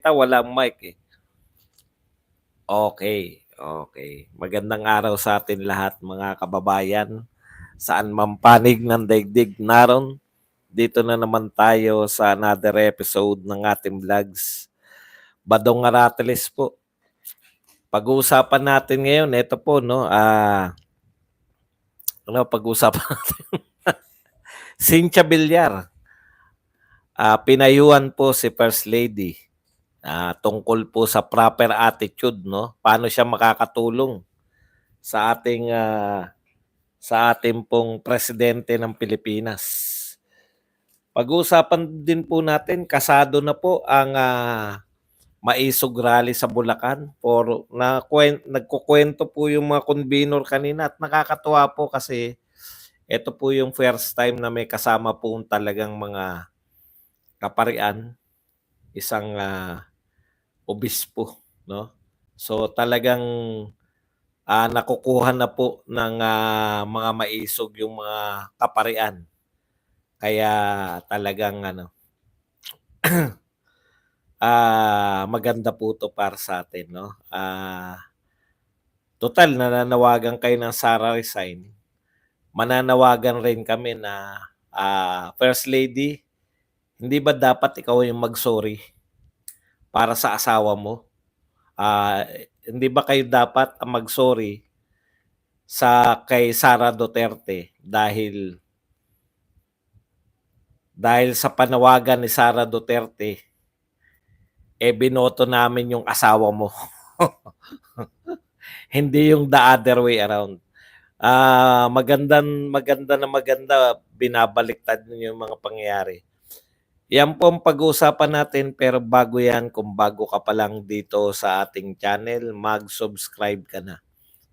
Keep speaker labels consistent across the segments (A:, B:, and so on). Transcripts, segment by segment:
A: Walang mic, eh. Okay, okay. Magandang araw sa atin lahat mga kababayan, saan man panig ng daigdig naroon. Dito na naman tayo sa another episode ng ating vlogs. Badong Arateles po. Pag-uusapan natin ngayon, ito po, no, ano pag-uusapan natin? Cynthia Villar. Pinayuhan po si First Lady. Tungkol po sa proper attitude, no? Paano siya makakatulong sa ating pong presidente ng Pilipinas. Pag-uusapan din po natin, kasado na po ang Maisog Rally sa Bulacan. Nagkukwento po yung mga convenor kanina at nakakatuwa po kasi ito po yung first time na may kasama po talagang mga kaparian, isang obispo, no? So talagang nakukuha na po ng mga maisog yung mga kaparian. Kaya talagang maganda po 'to para sa atin, no? Total nananawagan kayo ng Sara resign. Mananawagan rin kami na First Lady, hindi ba dapat ikaw yung mag-sorry para sa asawa mo? Ah, Hindi ba kayo dapat ang mag-sorry kay Sara Duterte dahil sa panawagan ni Sara Duterte, binoto namin yung asawa mo. Hindi yung the other way around. Maganda, binabaliktad niyo yung mga pangyayari. Yan po ang pag-uusapan natin, pero bago yan, kung bago ka pa lang dito sa ating channel, mag-subscribe ka na.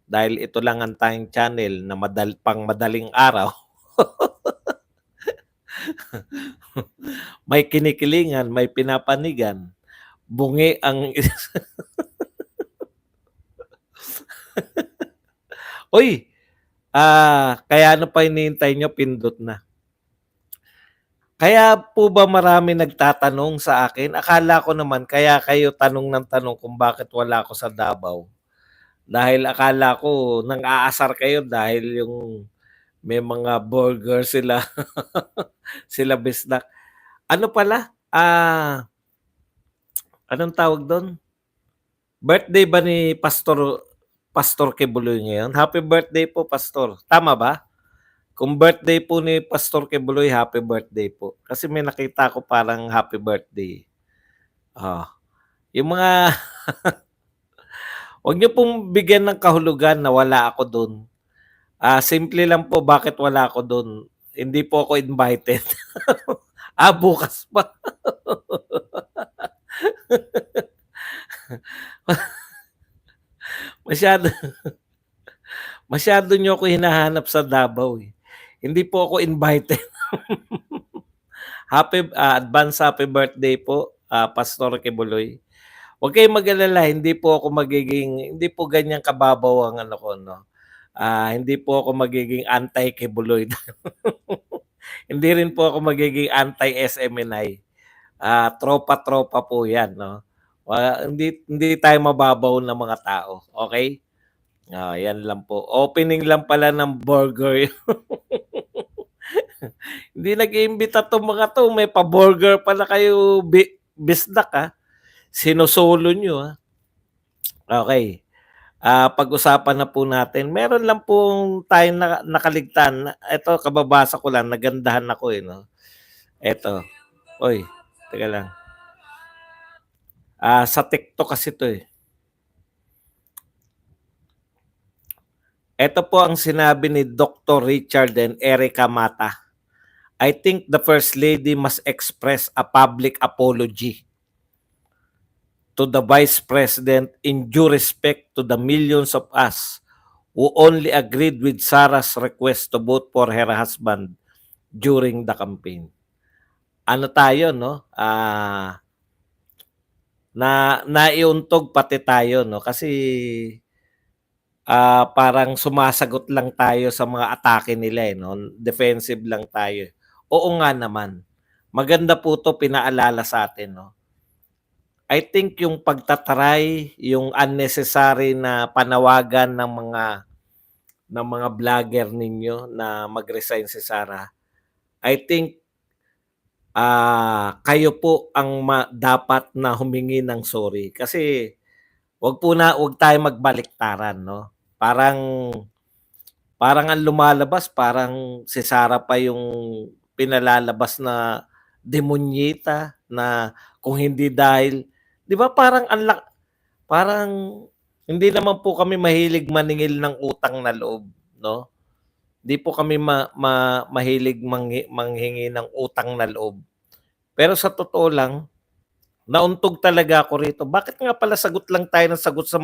A: Dahil ito lang ang tayong channel na pang madaling araw. May kinikilingan, may pinapanigan, bungi ang... Uy! Kaya ano pa hinihintay nyo, pindot na. Kaya po ba marami nagtatanong sa akin? Akala ko naman, kaya kayo tanong ng tanong kung bakit wala ako sa Davao. Dahil akala ko, nang aasar kayo dahil yung may mga burger sila, sila bisdak. Ano pala? Anong tawag doon? Birthday ba ni Pastor Kibuloy ngayon? Happy birthday po, Pastor. Tama ba? Kung birthday po ni Pastor Kibuloy, happy birthday po. Kasi may nakita ko parang happy birthday. Yung mga wag niyo pong bigyan ng kahulugan na wala ako doon. Simple lang po bakit wala ako doon. Hindi po ako invited. Bukas pa. Masyado masyado niyo ako hinahanap sa Davao, eh. Hindi po ako invited. Advance happy birthday po, Pastor Kibuloy. Huwag kayong mag-alala, hindi po ganyan kababaw ang ano ko, no. Hindi po ako magiging anti-Kibuloy. Hindi rin po ako magiging anti-SMNI. Tropa-tropa po 'yan, no. Hindi tayo mababaw na mga tao, okay? 'Yan lang po. Opening lang pala ng burger. Hindi nag-iimbita 'tong mga 'to, may pa-burger pala kayo bisdak, Sinusolo niyo, Okay. Pag-usapan na po natin. Meron lang pong tayong nakaligtan. Ito, kababasa ko lang, nagandahan ako, eh, no. Eto. Uy, teka lang. Sa TikTok kasi 'to, eh. Ito po ang sinabi ni Dr. Richard and Erica Mata. I think the First Lady must express a public apology to the Vice President in due respect to the millions of us who only agreed with Sarah's request to vote for her husband during the campaign. Ano tayo, no? Naiuntog pati tayo, no? Kasi parang sumasagot lang tayo sa mga atake nila, no? Defensive lang tayo. Oo nga naman. Maganda po 'to pinaalala sa atin, no? I think yung pagta-try, yung unnecessary na panawagan ng mga vlogger ninyo na mag-resign si Sarah, I think, kayo po ang dapat na humingi ng sorry. Kasi 'wag tayong magbaliktaran 'no. Parang parang ang lumalabas parang si Sarah pa yung pinalalabas na demonyita na kung hindi dahil 'di ba parang hindi naman po kami mahilig maningil ng utang na loob 'no. 'Di po kami mahilig manghingi ng utang na loob. Pero sa totoo lang, nauntog talaga ako rito. Bakit nga pala sagot lang tayo ng sagot sa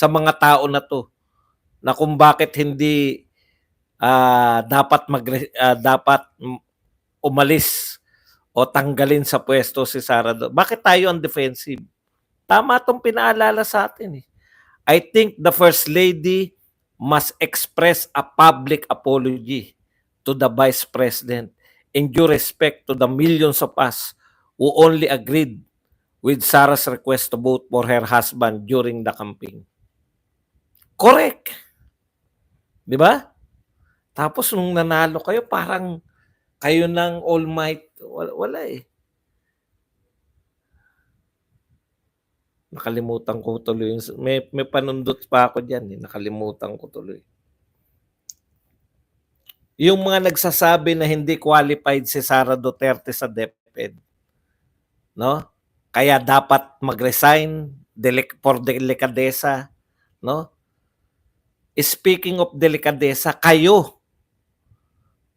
A: mga tao na 'to, na kung bakit hindi, dapat umalis o tanggalin sa puwesto si Sara bakit tayo ang defensive? Tama 'tong pinaalala sa'tin, eh. I think the First Lady must express a public apology to the Vice President in due respect to the millions of us who only agreed with Sarah's request to vote for her husband during the campaign. Correct, 'di ba? Tapos nung nanalo kayo parang kayo ng all might, wala, eh. Nakalimutan ko tuloy yung may panundot pa ako diyan, eh, nakalimutan ko tuloy. Yung mga nagsasabi na hindi qualified si Sara Duterte sa DepEd, 'no? Kaya dapat mag-resign for delikadesa, 'no? Speaking of delikadesa, kayo,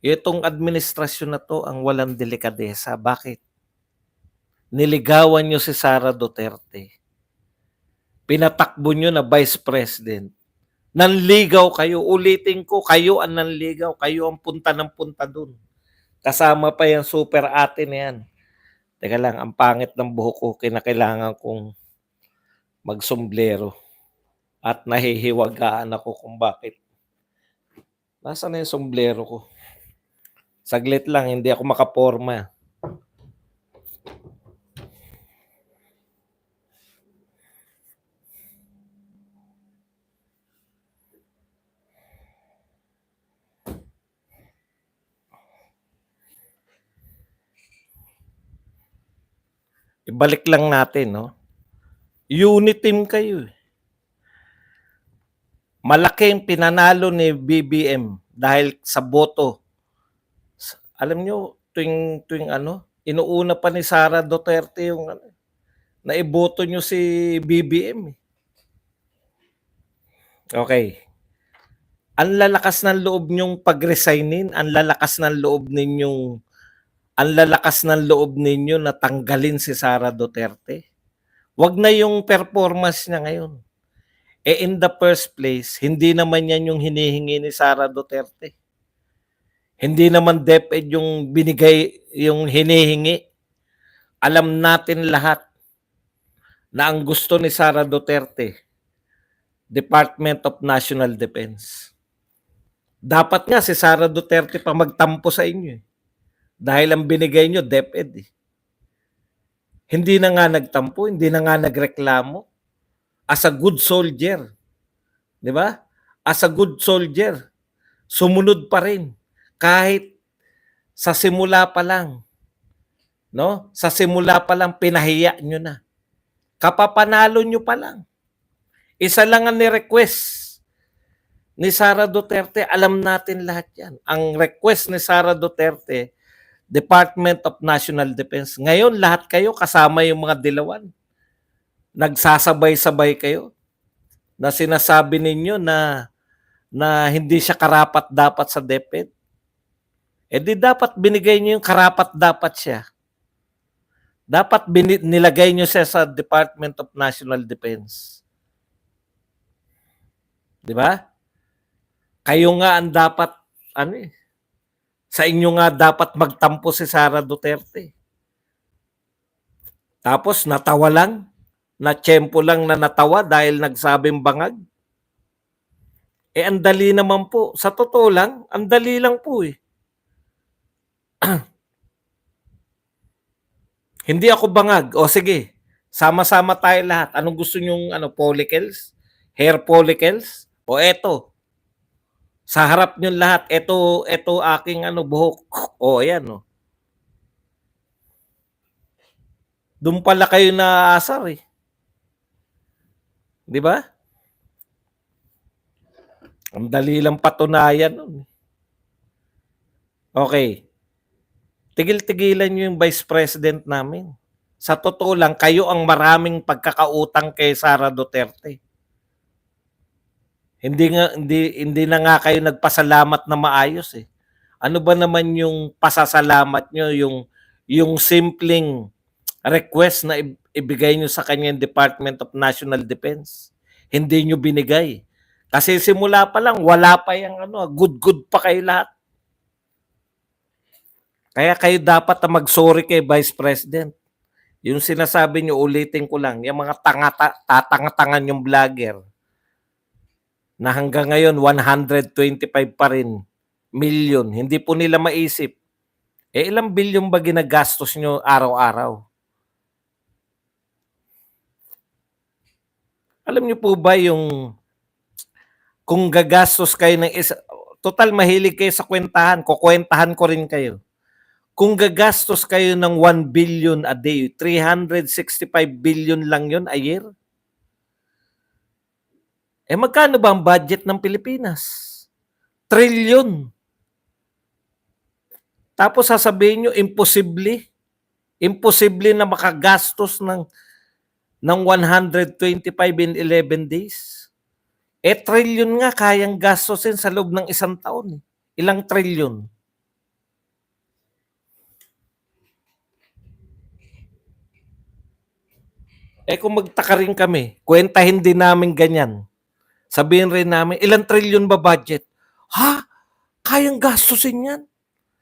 A: itong administrasyon na 'to ang walang delikadesa. Bakit? Niligawan niyo si Sara Duterte. Pinatakbo niyo na Vice President. Nanligaw kayo, ulitin ko, kayo ang nanligaw, kayo ang punta ng punta dun. Kasama pa yung super ate na yan. Teka lang, ang pangit ng buhok ko, kinakailangan kong magsombrero. At nahihiwagaan ako kung bakit. Nasaan na yung sombrero ko? Saglit lang, hindi ako makaporma. Ibalik lang natin, no? Unit team kayo, eh. Malaking pinanalo ni BBM dahil sa boto. Alam nyo, tuwing inuuna pa ni Sara Duterte yung naiboto nyo si BBM. Okay. Ang lalakas ng loob nyong pag-resignin, ang lalakas ng loob ninyo na tanggalin si Sara Duterte. Wag na yung performance niya ngayon. In the first place, hindi naman yan yung hinihingi ni Sara Duterte. Hindi naman DepEd yung yung hinihingi. Alam natin lahat na ang gusto ni Sara Duterte, Department of National Defense. Dapat nga si Sara Duterte pa magtampo sa inyo, eh. Dahil ang binigay nyo, DepEd, eh. Hindi na nga nagtampo, hindi na nga nagreklamo. As a good soldier, di ba? As a good soldier, sumunod pa rin. Kahit sa simula pa lang, no? Sa simula pa lang, pinahiya nyo na. Kapapanalo nyo pa lang. Isa lang ang ni-request ni Sara Duterte, alam natin lahat yan. Ang request ni Sara Duterte, Department of National Defense. Ngayon, lahat kayo kasama yung mga dilawan. Nagsasabay-sabay kayo na sinasabi ninyo na hindi siya karapat-dapat sa DepEd. Di dapat binigay niyo yung karapat-dapat siya. Dapat nilagay niyo siya sa Department of National Defense. Di ba? Kayo nga ang dapat, sa inyo nga dapat magtampo si Sara Duterte. Tapos natawa lang, na-tiyempo lang na natawa dahil nagsabing bangag. Ang dali naman po. Sa totoo lang, ang dali lang po, eh. Hindi ako bangag. O sige, Sama-sama tayo lahat. Anong gusto nyong ano, follicles? Hair follicles? O eto, sa harap nyo lahat, eto aking ano, buhok. O ayan, o. Doon pala kayo naaasar eh. Di ba? Ang dali lang patunayan nun. Okay. Tigil-tigilan nyo yung vice president namin. Sa totoo lang, kayo ang maraming pagkakautang kay Sara Duterte. Hindi na nga kayo nagpasalamat na maayos eh. Ano ba naman yung pasasalamat nyo, yung simpleng request na ibigay nyo sa kanyang Department of National Defense? Hindi nyo binigay. Kasi simula pa lang, wala pa yung ano, good pa kayo lahat. Kaya kayo dapat na mag-sorry kay Vice President. Yung sinasabi nyo, ulitin ko lang, yung mga tatanga-tangan yung vlogger na hanggang ngayon 125 pa rin million. Hindi po nila maisip. Eh ilang bilyon ba ginagastos nyo araw-araw? Alam nyo po ba yung kung gagastos kayo ng isa, total mahilig kayo sa kwentahan, kukwentahan ko rin kayo. Kung gagastos kayo ng 1 billion a day, 365 billion lang yun a year. Eh magkano ba ang budget ng Pilipinas? Trilyon. Tapos sasabihin nyo, imposible. Imposible na makagastos ng 125 in 11 days. Eh trilyon nga kayang gastusin sa loob ng isang taon. Ilang trilyon? Eh kung magtaka rin kami, kwentahin din namin ganyan. Sabihin rin namin, ilang trilyon ba budget? Ha? Kayang gastusin yan?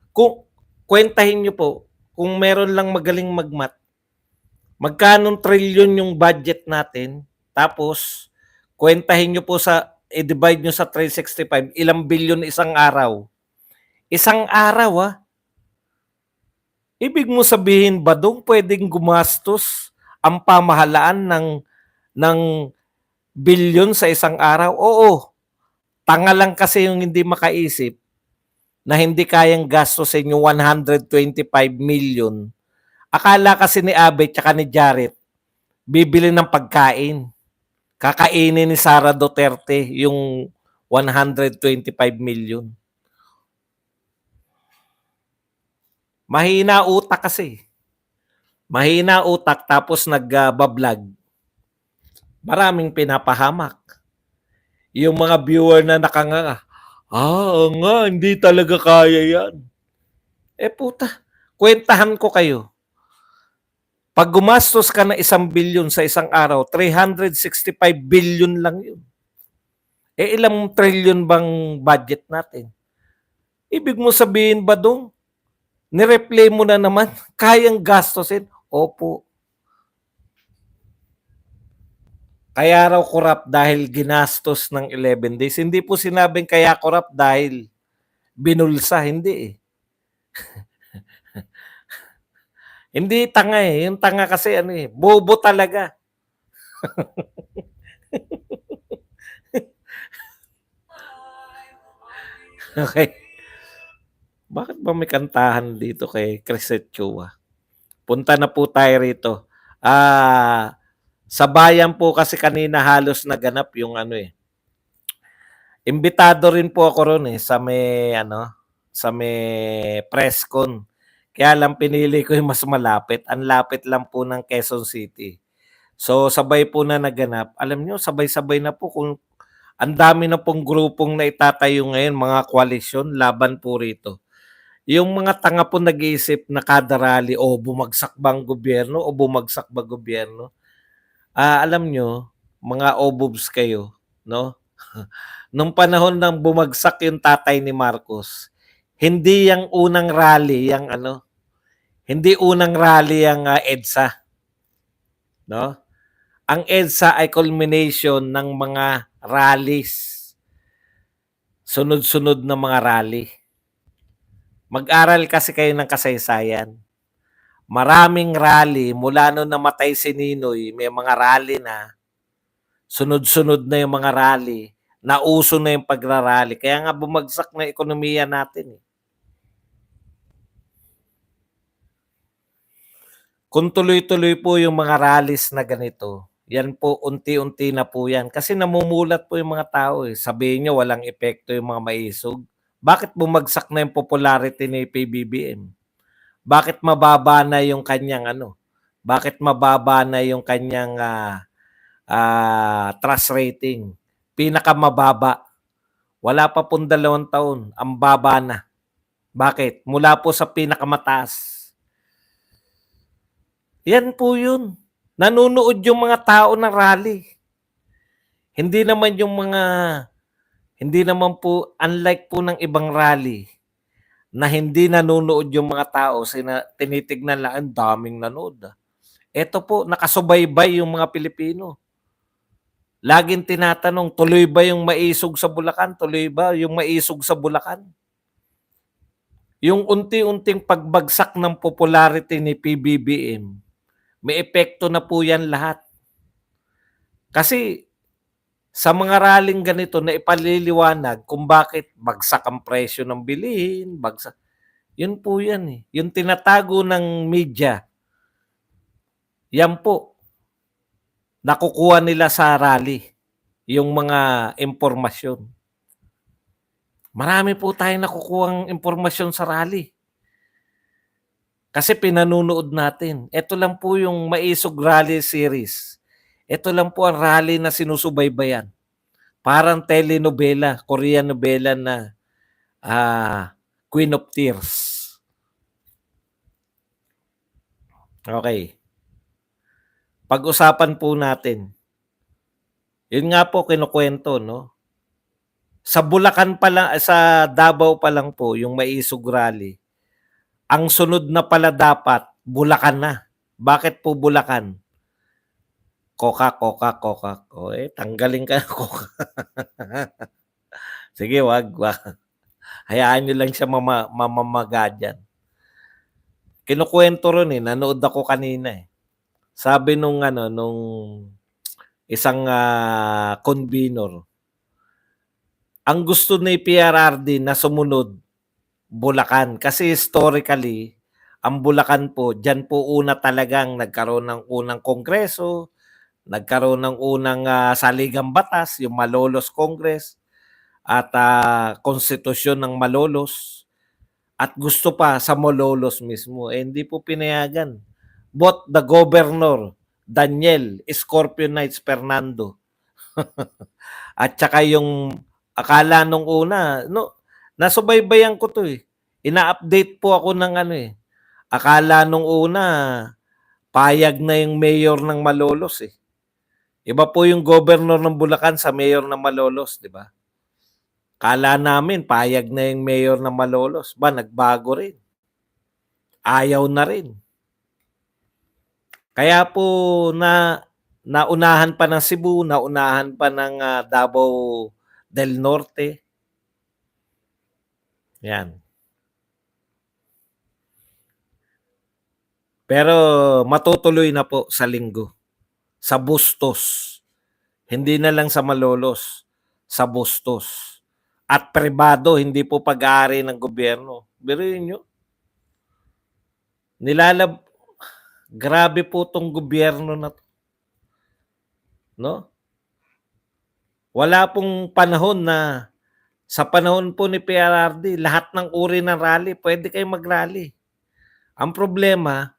A: Kung kwentahin nyo po, kung meron lang magaling magmat, magkanong trilyon yung budget natin, tapos kwentahin nyo po i-divide nyo sa 365, ilang bilyon isang araw. Isang araw Ibig mo sabihin ba doon pwedeng gumastos ang pamahalaan ng bilyon sa isang araw? Oo. Tanga lang kasi yung hindi makaisip na hindi kayang gastusin yung 125 million. Akala kasi ni Abe at ni Jared, bibili ng pagkain. Kakainin ni Sara Duterte yung 125 million. Mahina utak kasi. Mahina utak tapos nagbablog. Maraming pinapahamak. Yung mga viewer na nakanganga, nga, hindi talaga kaya yan. Eh puta, kwentahan ko kayo. Pag gumastos ka na 1 bilyon sa isang araw, 365 billion lang yun. Eh ilang trillion bang budget natin? Ibig mo sabihin ba dong, nireplay mo na naman, kayang gastusin? Opo. Kaya raw corrupt dahil ginastos ng 11 days. Hindi po sinabing kaya corrupt dahil binulsa. Hindi eh. Hindi tanga eh. Yung tanga kasi ano eh, bobo talaga. Okay. Bakit ba may kantahan dito kay Crisette Chua? Punta na po tayo rito. Sa bayan po kasi kanina halos naganap yung ano eh. Imbitado rin po ako ron eh sa may press con. Kaya lang pinili ko yung mas malapit. Ang lapit lang po ng Quezon City. So sabay po na naganap. Alam nyo, sabay-sabay na po kung ang dami na pong grupong na itatayo ngayon, mga koalisyon, laban po rito. Yung mga tanga po nag-iisip na kada rally, bumagsak ba ang gobyerno o bumagsak ba gobyerno? Alam nyo, mga obobs kayo, no? Nung panahon ng bumagsak yung tatay ni Marcos, hindi yung unang rally, hindi unang rally ang EDSA, no? Ang EDSA ay culmination ng mga rallies. Sunod-sunod na mga rally. Mag-aral kasi kayo ng kasaysayan. Maraming rally mula nung namatay si Ninoy, may mga rally na, sunod-sunod na yung mga rally, nauso na yung pagrarally. Kaya nga bumagsak na ekonomiya natin. Kung tuloy-tuloy po yung mga rallies na ganito, yan po, unti-unti na po yan. Kasi namumulat po yung mga tao. Sabihin nyo, walang epekto yung mga maisog. Bakit bumagsak na yung popularity ni PBBM? Bakit mababa na yung kanyang ano? Bakit mababa na yung kanyang trust rating? Pinakamababa. Wala pa pong 2 taon. Ang baba na. Bakit? Mula po sa pinakamataas. Yan po yun. Nanonood yung mga tao ng rally. Hindi naman po, unlike po ng ibang rally, na hindi nanonood yung mga tao, tinitignan lang, ang daming nanood. Ito po, nakasubaybay yung mga Pilipino. Laging tinatanong, tuloy ba yung maisog sa Bulacan? Tuloy ba yung maisog sa Bulacan? Yung unti-unting pagbagsak ng popularity ni PBBM, may epekto na po yan lahat. Kasi sa mga rallying ganito na ipaliliwanag kung bakit bagsak ang presyo ng bilihin, bagsak. Yun po yan eh. Yung tinatago ng media, yan po, nakukuha nila sa rally, yung mga impormasyon. Marami po tayong nakukuhang impormasyon sa rally. Kasi pinanunood natin. Ito lang po yung Maisog Rally Series. Ito lang po ang rally na sinusubaybayan. Parang telenovela, Korean novela na Queen of Tears. Okay. Pag-usapan po natin. Yun nga po kinukwento, no? Sa Bulacan pa lang, sa Davao pa lang po, yung Maisog Rally. Ang sunod na pala dapat, Bulacan na. Bakit po Bulacan? Coca. Tanggalin ka Coca. Sige, wag. Hayaan nyo lang siya mamamaga dyan. Kinukwento ron nanood ako kanina Sabi nung isang convenor, ang gusto ni PRRD na sumunod, Bulacan. Kasi historically, ang Bulacan po, dyan po una talagang nagkaroon ng unang kongreso, nagkaroon ng unang saligang batas, yung Malolos Congress, at konstitusyon ng Malolos. At gusto pa sa Malolos mismo, hindi po pinayagan. Both the governor, Daniel Scorpio Knights Fernando, at saka yung akala nung una, nasubaybayan ko to Ina-update po ako ng Akala nung una, payag na yung mayor ng Malolos Iba po yung governor ng Bulacan sa mayor ng Malolos, di ba? Kala namin, payag na yung mayor ng Malolos. Nagbago rin. Ayaw na rin. Kaya po naunahan pa ng Cebu, naunahan pa ng Davao del Norte. Yan. Pero matutuloy na po sa Linggo. Sa Bustos. Hindi na lang sa Malolos. Sa Bustos. At pribado, hindi po pag-aari ng gobyerno. Biruin nyo. Grabe po tong gobyerno na to. No? Wala pong panahon na sa panahon po ni PRRD, lahat ng uri ng rally, pwede kayo mag-rally. Ang problema,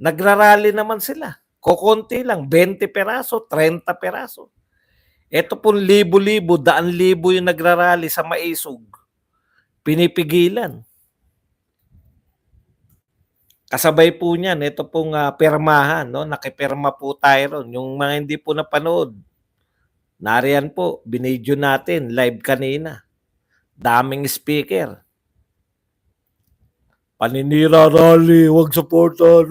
A: nagra-rally naman sila. Kukunti lang, 20 peraso, 30 peraso. Ito po libo-libo, daan-libo yung nagra-rally sa Maisog. Pinipigilan. Kasabay po niyan, ito pong permahan, no? Nakipirma po tayo ron. Yung mga hindi po napanood, nariyan po, binidyo natin, live kanina. Daming speaker. Paninira rally, wag supportan.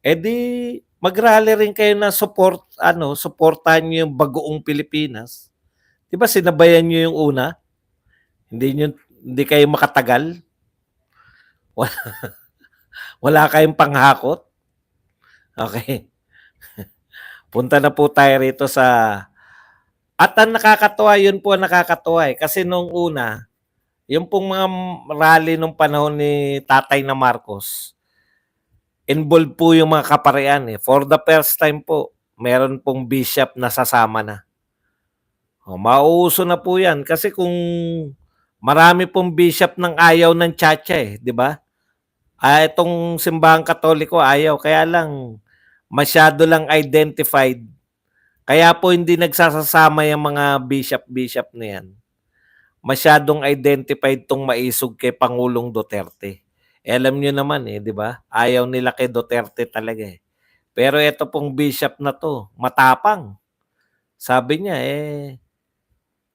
A: Di mag-rally rin kayo na supportan niyo yung bagoong Pilipinas. 'Di ba sinabayan niyo yung una? Hindi kayo makatagal. Wa wala kayong panghakot? Okey. Punta na po tayo rito sa at ang nakakatuwa, yun po ang nakakatuwa, kasi nung una, yung pong mga rally nung panahon ni Tatay na Marcos, involved po yung mga kaparian, eh. For the first time po, meron pong bishop na sasama na. Mauuso na po 'yan kasi kung marami pong bishop ng ayaw ng tiyatsa, eh, 'di ba? Itong simbahang Katoliko ayaw, kaya lang masyado lang identified. Kaya po hindi nagsasasama yang mga bishop-bishop na 'yan. Masyadong identified 'tong maisog kay Pangulong Duterte. Alam niyo naman, eh, 'di ba? Ayaw nila kay Duterte talaga, eh. Pero ito pong bishop na 'to, matapang. Sabi niya, eh,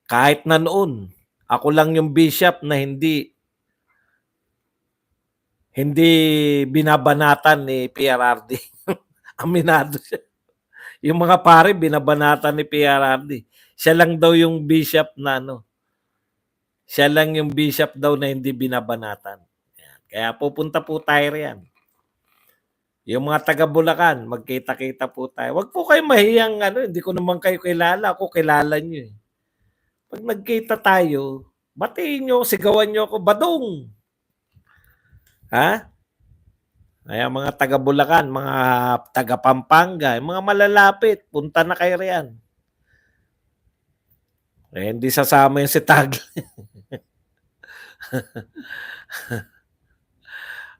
A: kahit na noon, ako lang yung bishop na hindi binabanatan ni PRRD. Aminado siya. Yung mga pare binabanatan ni PRRD. Siya lang daw yung bishop na ano, siya lang yung bishop daw na hindi binabanatan. Yan. Kaya pupunta po tayo riyan. Yung mga taga Bulacan, magkita-kita po tayo. Wag po kayo mahiyang ano, hindi ko naman kayo kilala, ako kilala niyo, eh. 'Pag nagkita tayo, batiin niyo, sigawan niyo ako, "Badong!" Ha? Kaya mga taga Bulacan, mga taga Pampanga, yung mga malalapit, punta na kayo riyan. Eh, hindi sasama yung si Tagle.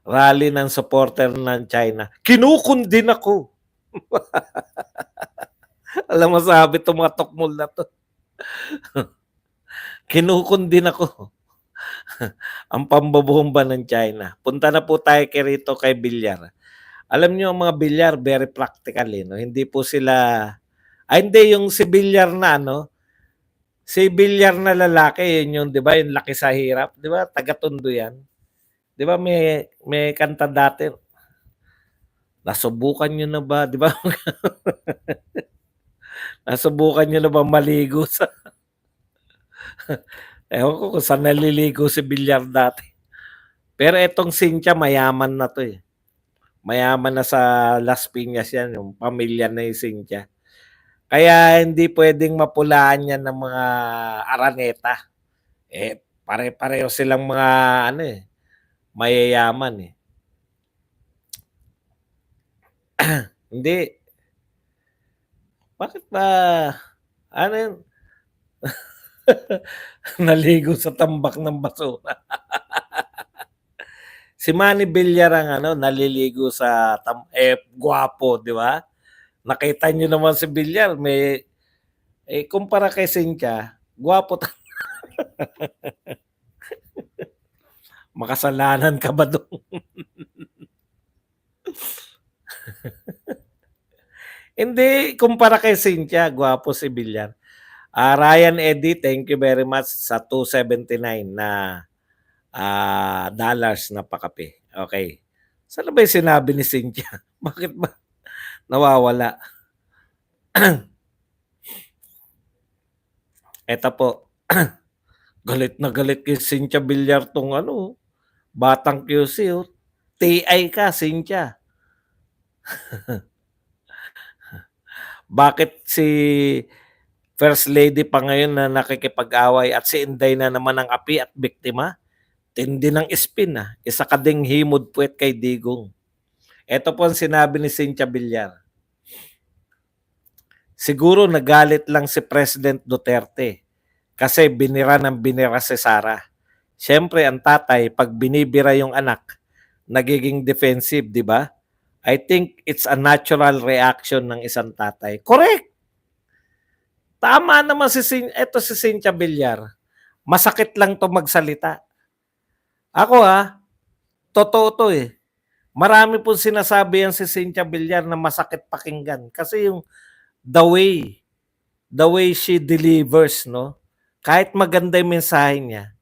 A: Rally ng supporter ng China. Kinukundin ako. Alam mo sabi 'tong mga tukmol na 'to. Kinukundin ako. Ang pambobomba ng China. Punta na po tayo rito kay Villar. Alam niyo ang mga Villar very practical, eh, 'no? Hindi po sila hindi yung si Villar na ano, si Villar na lalaki yun yung 'di ba yung Laki sa Hirap, 'di ba taga-Tondo yan. 'Di ba may kanta dati, "Nasubukan niyo na ba," 'di ba? "Nasubukan niyo na ba maligo sa" ewan ko kung saan naliligo si Villar dati. Pero etong Cynthia mayaman na 'to, eh. Mayaman na sa Las Piñas 'yan, yung pamilya na ni Cynthia. Kaya hindi puwedeng mapulaan 'yan ng mga Araneta. Eh, pare-pareho silang mga ano, eh, mayayaman, eh. Hindi, bakit ba ano yun, naligo sa tambak ng basura. Si Manny Villar ang ano, naliligo sa gwapo, 'di ba? Nakita niyo naman si Villar kumpara kay Cynthia, gwapo makasalanan ka ba dun? Hindi, kumpara kay Cynthia, gwapo si Villar. Ryan Eddy, thank you very much sa 279 na dollars na pakape. Okay. Saan na ba yung sinabi ni Cynthia? Bakit ba nawawala? Eto po, galit na galit kay Cynthia Villar 'tong ano, batang QC, oh. TI ka, Cynthia. Bakit si First Lady pa ngayon na nakikipag-away at si Inday na naman ang api at biktima? Tindi ng spin, isa ka ding himod puwet kay Digong. Eto po ang sinabi ni Cynthia Villar. Siguro nagalit lang si President Duterte kasi binira ng binira si Sara. Siyempre ang tatay 'pag binibira yung anak, nagiging defensive, 'di ba? I think it's a natural reaction ng isang tatay. Correct! Tama naman si Cynthia Villar. Masakit lang 'to magsalita. Ako, totoo 'to, eh. Marami pong sinasabi yan si Cynthia Villar na masakit pakinggan kasi yung the way the way she delivers, 'no? Kahit maganda yung mensahe niya,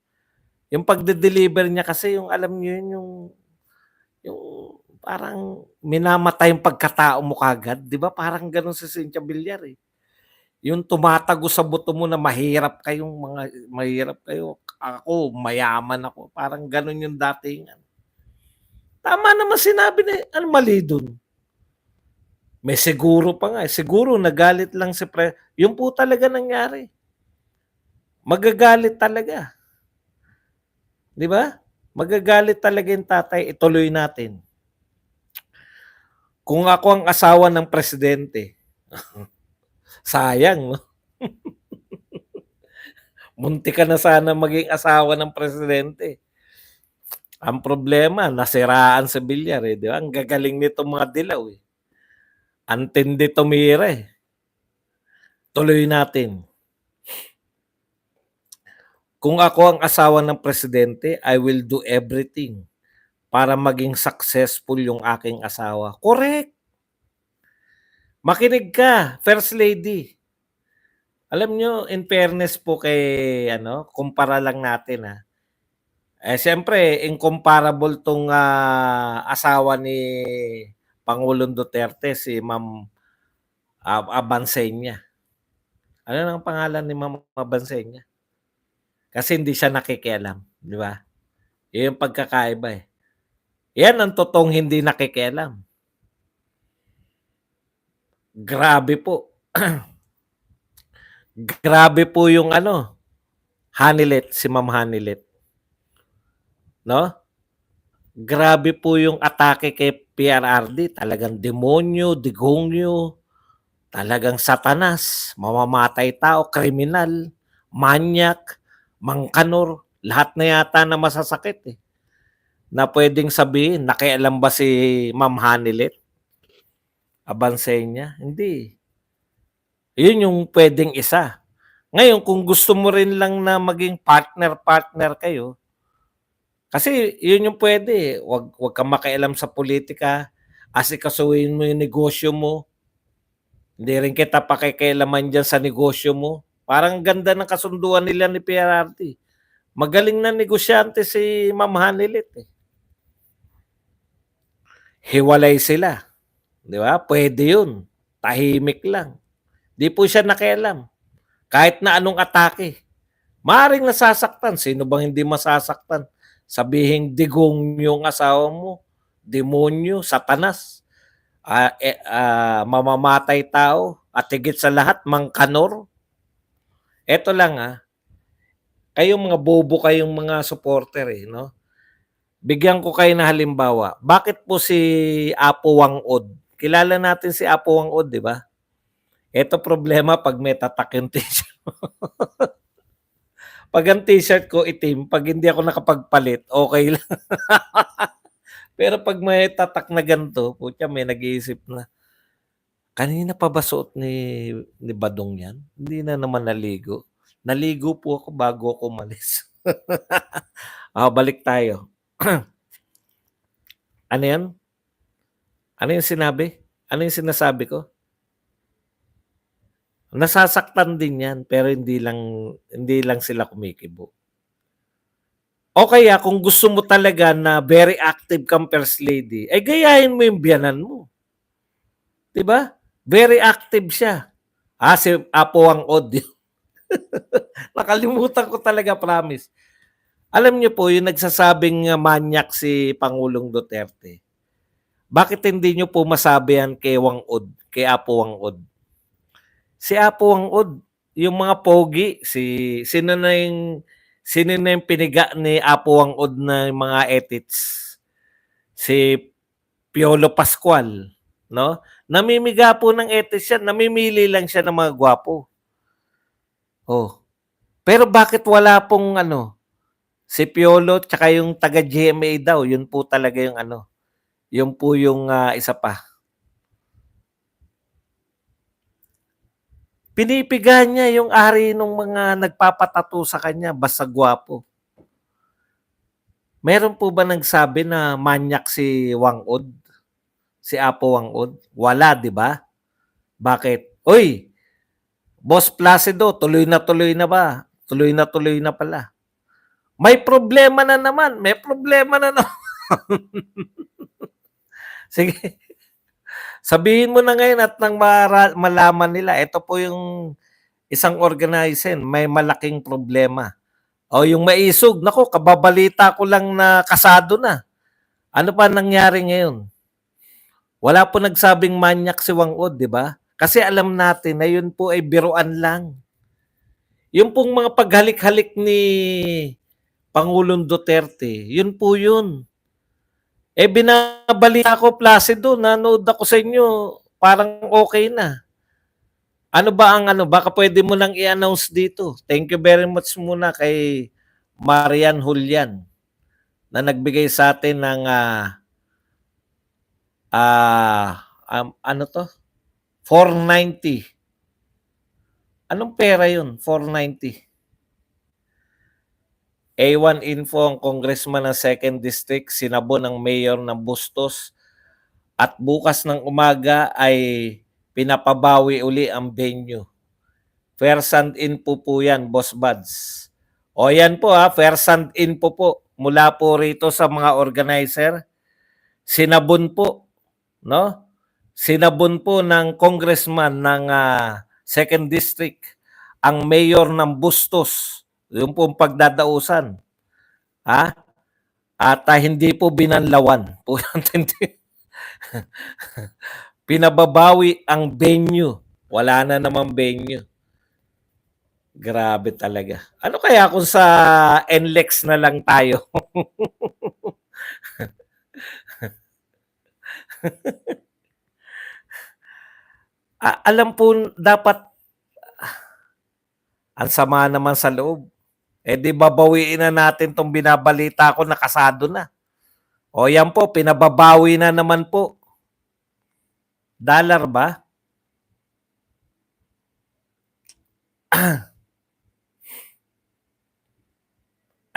A: yung pagde-deliver niya kasi yung alam niyo yun, yung parang minamatay yung pagkatao mo kaagad, 'di ba? Parang gano'n si Cynthia Villar, eh. Yung tumatago sa buto mo na mahirap kayo, ako mayaman ako, parang gano'n yung datingan. 'Di Tama naman sinabi ni ano mali dun? May siguro pa nga, eh. Siguro nagalit lang si yun po talaga nangyari. Magagalit talaga, 'di ba? Magagalit talaga yung tatay, ituloy natin. Kung ako ang asawa ng presidente, sayang 'no? Muntik ka na sana maging asawa ng presidente. Ang problema nasiraan sa bilyar, eh, 'di ba? Ang gagaling nitong mga dilaw, eh. Ang tindi tumira, eh. Tuloy natin. Kung ako ang asawa ng presidente, I will do everything para maging successful yung aking asawa. Correct. Makinig ka, First Lady. Alam nyo, in fairness po kay ano, kumpara lang natin, eh, siyempre incomparable 'tong, asawa ni Pangulong Duterte, si Ma'am, Abansenya. Ano ang pangalan ni Ma'am Abansenya? Kasi hindi siya nakikialam, 'di ba? 'Yun yung pagkakaiba, eh. 'Yan ang totoong hindi nakikialam. Grabe po. Grabe po yung ano, Hanilet, si Ma'am Hanilet, 'no? Grabe po yung atake kay PRRD, talagang demonyo, degonyo, talagang satanas, mamamatay tao, kriminal, manyak, mangkanor, lahat na yata na masasakit, eh, na puwedeng sabihin. Nakialam ba si Ma'am Hanilet Abansenya? Hindi. Yun yung puwedeng isa. Ngayon kung gusto mo rin lang na maging partner-partner kayo, kasi yun yung puwede, eh, wag kang makialam sa pulitika, asikasuhin mo yung negosyo mo, hindi rin kita pakikialaman diyan sa negosyo mo. Parang ganda ng kasunduan nila ni PRRD. Magaling na negosyante si Ma'am Hanilet, eh. Hiwalay sila, 'di ba? Puwede yun, tahimik lang. 'Di po siya nakialam, kahit na anong atake. Maaaring nasasaktan, sino bang hindi masasaktan? Sabihing digong yung asawa mo, demonyo, satanas, mamamatay tao, at higit sa lahat mangkanor. Eto lang, kayong mga bobo kayong mga supporter, eh, 'no? Bigyan ko kayo ng halimbawa, bakit po si Apo Wang-od, kilala natin si Apo Wang-od, 'di ba? Eto problema 'pag may tatak yung t-shirt. 'Pag ang t-shirt ko itim, 'pag hindi ako nakapagpalit, okey lang. Pero 'pag may tatak na ganito, putya may nag-iisip na, "Kanina pa ba suot ni Badong 'yan? Hindi na naman naligo." Naligo po ako bago ako umalis. Balik tayo. Ano 'yan? Ano yung sinabi? Ano yung sinasabi ko? Nasasaktan din 'yan, pero hindi lang sila kumikibo. O kaya kung gusto mo talaga na very active kang first lady, ay gayahin mo yung biyenan mo, 'di ba? Very active siya. Si Apo Wang-od. Nakalimutan ko talaga, promise. Alam niyo po yung nagsasabing, manyak si Pangulong Duterte, bakit hindi niyo po masabi yan kay Wang-od, kay Apo Wang-od? Si Apo Wang-od, yung mga pogi, sino na yung piniga ni Apo Wang-od na yung mga edits? Si Piolo Pascual, 'no? Namimiga po ng edits yan, namimili lang siya ng mga gwapo. Oh, pero bakit wala pong ano, si Piolo tsaka yung taga-GMA daw, yun po talaga yung ano, yun po yung, isa pa. Pinipiga niya yung ari nung mga nagpapa-tattoo sa kanya basta gwapo. Meron po ba nagsabi na manyak si Wang-od, si Apo Wang-od? Wala, 'di ba? Bakit? "Uy, Boss Placido, tuloy na ba?" Tuloy na pala. May problema na naman, may problema na naman. Sige, sabihin mo na ngayon at nang malaman nila, ito po yung isang organization, may malaking problema. O yung Maisog, naku, kababalita ko lang na kasado na. Ano pa nangyari ngayon? Wala po nagsabing manyak si Wang-od, 'di ba? Kasi alam natin na yun po ay biruan lang. Yung pong mga paghalik-halik ni Pangulong Duterte, yun po yun. Eh binabalita ko, Placido, nanood ako sa inyo, parang okay na. Ano ba ang ano, baka pwede mo lang i-announce dito. Thank you very much muna kay Marian Julian na nagbigay sa atin ng ano to? 490. Anong pera yun? 490. A1 info ang congressman ng 2nd District, sinabon ng mayor ng Bustos at bukas ng umaga ay pinapabawi uli ang venue. First hand info po yan, Boss Buds. O yan po first hand info po mula po rito sa mga organizer. Sinabon po, no? Sinabon po ng congressman ng 2nd District ang mayor ng Bustos. Yung pong pagdadausan. Ha? At hindi po binanlawan. Pinababawi ang venue. Wala na namang venue. Grabe talaga. Ano kaya kung sa NLEX na lang tayo? Alam po dapat ang sama naman sa loob. Eh di babawiin na natin tong binabalita ko na kasado na. O yan po, pinababawi na naman po. Dollar ba?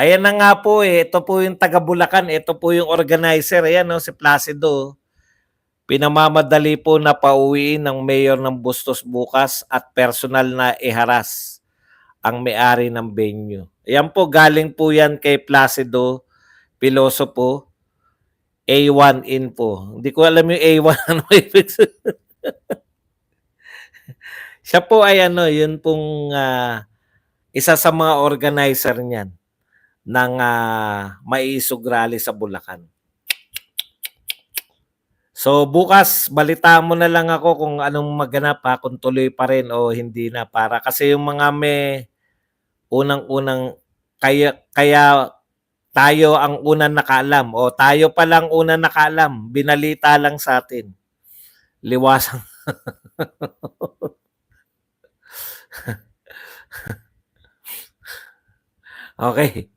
A: Ayan na nga po ito po yung taga Bulacan, ito po yung organizer, ayan si Placido. Pinamamadali po na pauwiin ng mayor ng Bustos bukas at personal na iharas ang may-ari ng venue. Ayan po, galing po yan kay Placido Pilosopo, A1 info. Hindi ko alam yung A1 ano ibig sabihin. Siya po ay yun pong isa sa mga organizer niyan ng Maisog Rally sa Bulacan. So bukas balita mo na lang ako kung anong maganap kung tuloy pa rin o hindi na para kasi yung mga may unang-unang kaya tayo ang unang nakaalam o tayo pa lang unang nakaalam, binalita lang sa atin. Liwasang Okay.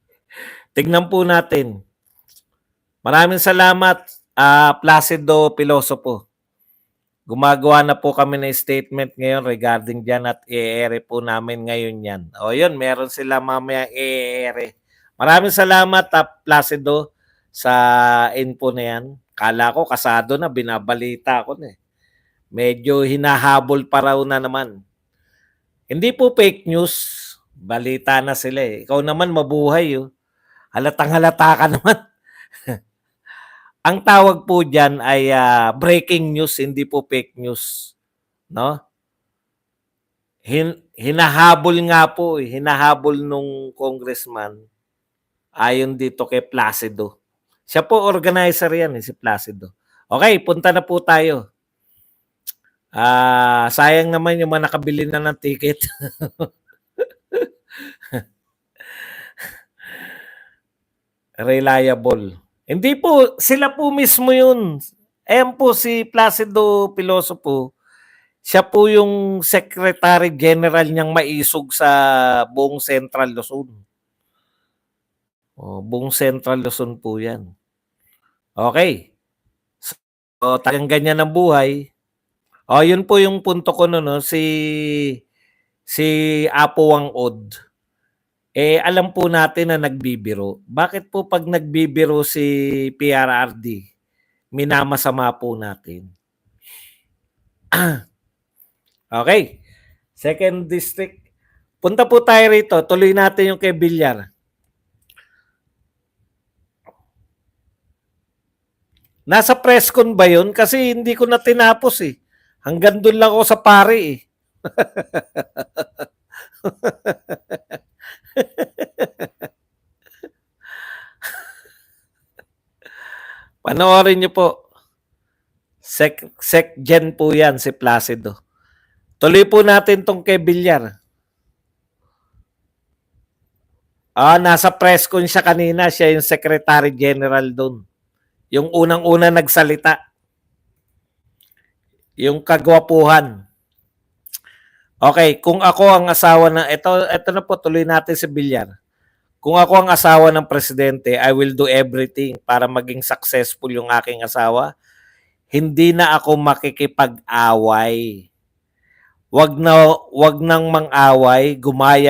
A: Tignan po natin. Maraming salamat, Placido Pilosopo. Gumagawa na po kami ng statement ngayon regarding dyan at i-ere po namin ngayon yan. O yun, meron sila mamaya i-ere. Maraming salamat, Placido, sa info na yan. Kala ko kasado na, binabalita ko na. Medyo hinahabol pa raw na naman. Hindi po fake news. Balita na sila Ikaw naman mabuhay Halatang halata ka naman. Ang tawag po diyan ay breaking news, hindi po fake news, no? Hinahabol nga po hinahabol nung congressman ayon dito kay Placido. Siya po organizer yan si Placido. Okay, punta na po tayo. Sayang naman yung mga nakabili na ng ticket. Reliable. Hindi po, sila po mismo yun. Ayan po si Placido Pilosopo. Siya po yung Secretary General niyang Maisog sa buong Central Luzon. Buong Central Luzon po yan. Okay. So, talagang ganyan ang buhay. Yun po yung punto ko no, si Apo Wang-od. Alam po natin na nagbibiro. Bakit po pag nagbibiro si PRRD, minamasama po natin? Okay. 2nd District. Punta po tayo rito. Tuloy natin yung kay Villar. Nasa presscon ba yun? Kasi hindi ko na tinapos Hanggang doon lang ako sa pare Panoorin niyo po. Sec-Gen po yan, si Placido. Tuloy po natin tong kay Villar. Nasa press con siya kanina. Siya yung Secretary General doon. Yung unang-una nagsalita. Yung kagwapuhan. Okay, kung ako ang asawa ng... Ito na po, tuloy natin si Villar. Kung ako ang asawa ng presidente, I will do everything para maging successful yung aking asawa. Hindi na ako makikipag-away. Wag nang mang-away, gumawa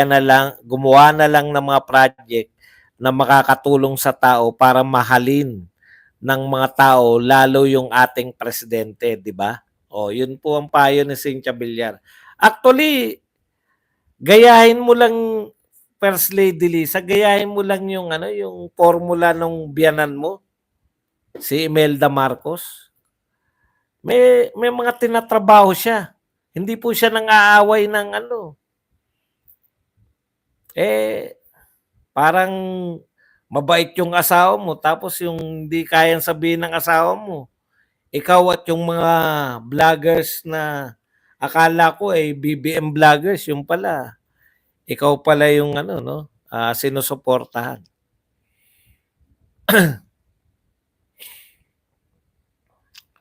A: na lang ng mga project na makakatulong sa tao para mahalin ng mga tao, lalo yung ating presidente, di ba? Yun po ang payo ni Cynthia Villar. Actually, gayahin mo lang, First Lady Lisa, gayahin mo lang yung yung formula ng biyanan mo, si Imelda Marcos. May mga tinatrabaho siya. Hindi po siya nang-aaway ng parang mabait yung asawa mo tapos yung hindi kayang sabihin ng asawa mo. Ikaw at yung mga vloggers na akala ko BBM vloggers, yung pala. Ikaw pala yung sinusuportahan.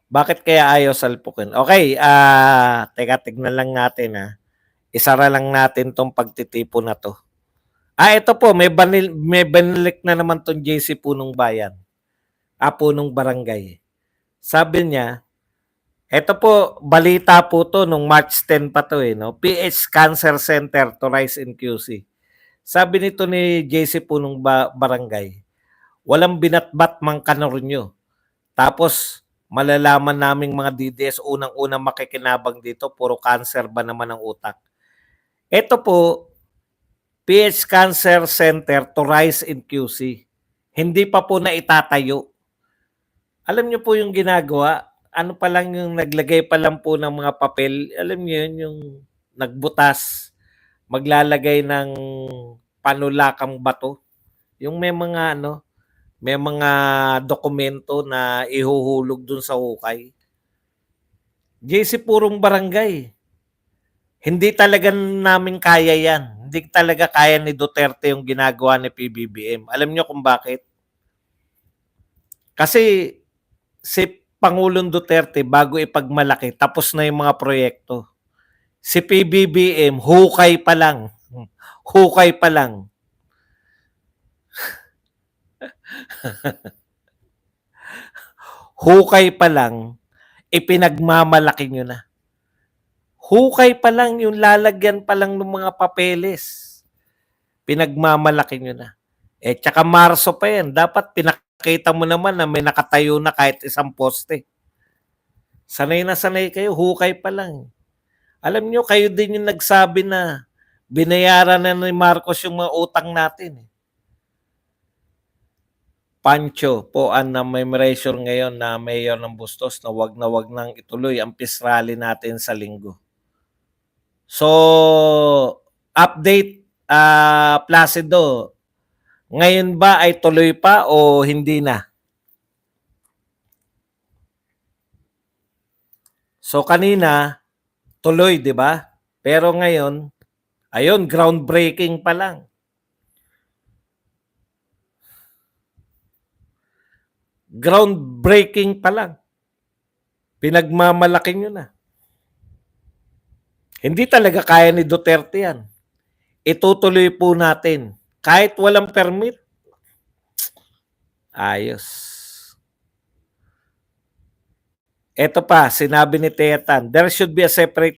A: Bakit kaya ayaw salpukin? Okay, teka, tignan lang natin Isara lang natin tong pagtitipo na to. Ito po, may banilik na naman tong JC Punong Bayan. Punong Barangay. Sabi niya, ito po, balita po to nung March 10 pa to no? PH Cancer Center to rise in QC. Sabi nito ni JC Punong Barangay, walang binatbat mang Kanonyo. Tapos, malalaman naming mga DDS unang-unang makikinabang dito, puro cancer ba naman ang utak. Ito po, PH Cancer Center to rise in QC. Hindi pa po na itatayo. Alam niyo po yung ginagawa, ano pa lang yung naglagay pa lang po ng mga papel, alam niyo yun, yung nagbutas, maglalagay ng panulakang bato. Yung may mga may mga dokumento na ihuhulog dun sa hukay. JC Purong Barangay. Hindi talaga namin kaya yan. Hindi talaga kaya ni Duterte yung ginagawa ni PBBM. Alam niyo kung bakit? Kasi si Pangulong Duterte bago ipagmalaki, tapos na yung mga proyekto. Si PBBM, hukay pa lang. Hukay pa lang. Hukay pa lang, ipinagmamalaki nyo na. Hukay pa lang, yung lalagyan pa lang ng mga papeles. Pinagmamalaki nyo na. Tsaka Marso pa yan. Dapat pinakita mo naman na may nakatayo na kahit isang poste. Sanay na sanay kayo, hukay pa lang. Alam nyo, kayo din yung nagsabi na binayaran na ni Marcos yung mga utang natin. Pancho po ang na-memorization ngayon na mayor ng Bustos na wag nang ituloy ang peace rally natin sa linggo. So, update, Placido, ngayon ba ay tuloy pa o hindi na? So, kanina, tuloy, di ba? Pero ngayon, ayun, groundbreaking pa lang. Groundbreaking pa lang. Pinagmamalaki nyo na. Hindi talaga kaya ni Duterte yan. Itutuloy po natin. Kahit walang permit. Ayos. Ito pa, sinabi ni Tetan, there should be a separate